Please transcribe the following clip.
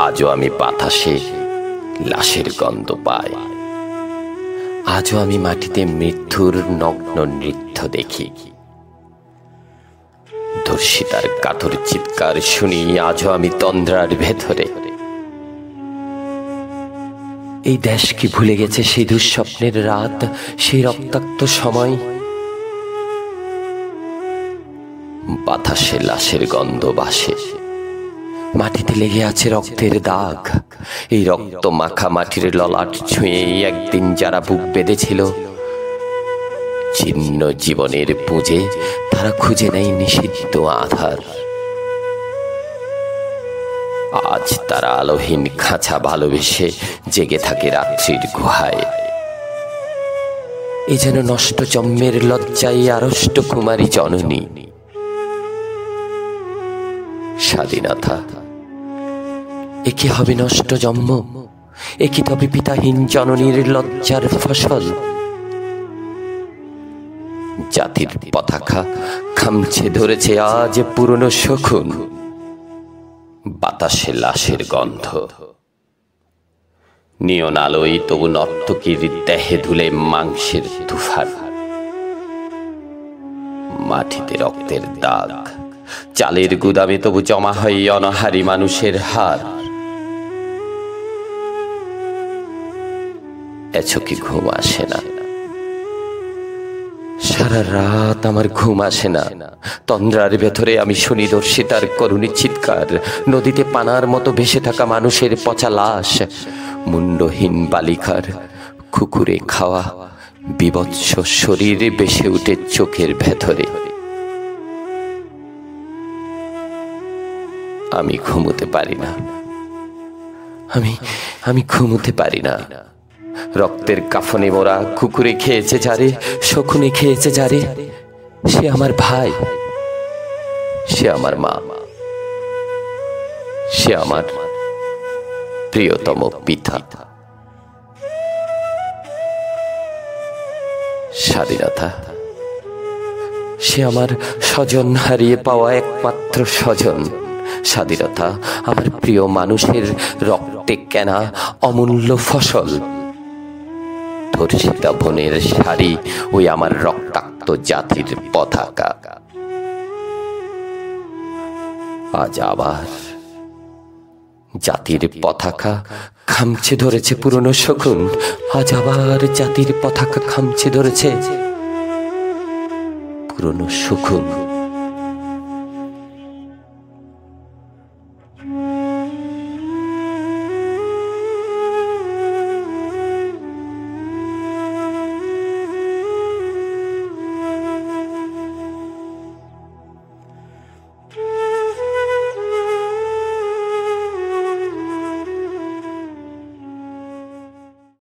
আজও আমি বাতাসে লাশের গন্ধ পাই। আজও আমি মাটিতে মৃত্যুর নগ্ন নৃত্য দেখি। ধর্ষিতার কাতর চিৎকার শুনি আজও আমি তন্দ্রার ভেতরে। এই দেশ কি ভুলে গেছে সেই দুঃস্বপ্নের রাত, সেই রক্তাক্ত সময়? বাতাসে লাশের গন্ধ ভাসে, মাটিতে লেগে আছে রক্তের দাগ। এই রক্ত মাখা মাটির ললাট ছুঁয়ে একদিন যারা বুক বেঁধেছিল, চিহ্ন জীবনের পুঁজে তারা খুঁজে নেয় নিষিদ্ধ আধার। আজ তারা আলোহীন খাঁচা ভালোবেসে জেগে থাকে রাত্রির গুহায়। এ যেন নষ্ট জন্মের লজ্জায় আড়ষ্ট কুমারী জননী। স্বাধীনতা এ কি হবে নষ্ট জন্ম? এ কি তবে পিতাহীন জননীর লজ্জার ফসল? জাতির পতাকা খামছে ধরেছে আজ পুরনো শকুন। বাতাসে লাশের গন্ধ, নিয়ন আলোয় তবু নর্তকীর দেহে ধুলে মাংসের তুফান। মাটিতে রক্তের দাগ, চালের গুদামে তবু জমা হয় অনাহারী মানুষের হার। এছো কি ঘুম আসে না? সারা রাত আমার ঘুম আসে না। তন্দ্রার ভেতরে আমি শুনি ধর্ষিতার করুণী চিৎকার। নদীতে পানার মতো ভেসে থাকা মানুষের পচা লাশ, মুন্ডহীন বালিকার কুকুরে খাওয়া বিভৎস শরীর ভেসে উঠে চোখের ভেতরে। আমি ঘুমোতে পারি না, আমি ঘুমোতে পারি না। রক্তের কাফনে মোরা কুকুরে খেয়েছে যারে, শকুনে খেয়েছে যারে, সে আমার ভাই, সে আমার মা, সে আমার প্রিয়তম পিতা। স্বাধীনতা সে আমার স্বজন হারিয়ে পাওয়া একমাত্র স্বজন। স্বাধীনতা আমার প্রিয় মানুষের রক্তে কেনা অমূল্য ফসল। ধর্ষিতা বোনের শাড়ি ওই আমার রক্তাক্ত জাতির পতাকা। আজ আবার জাতির পতাকা খামছে ধরেছে পুরনো শকুন। আজ আবার জাতির পতাকা খামছে ধরেছে পুরনো শকুন।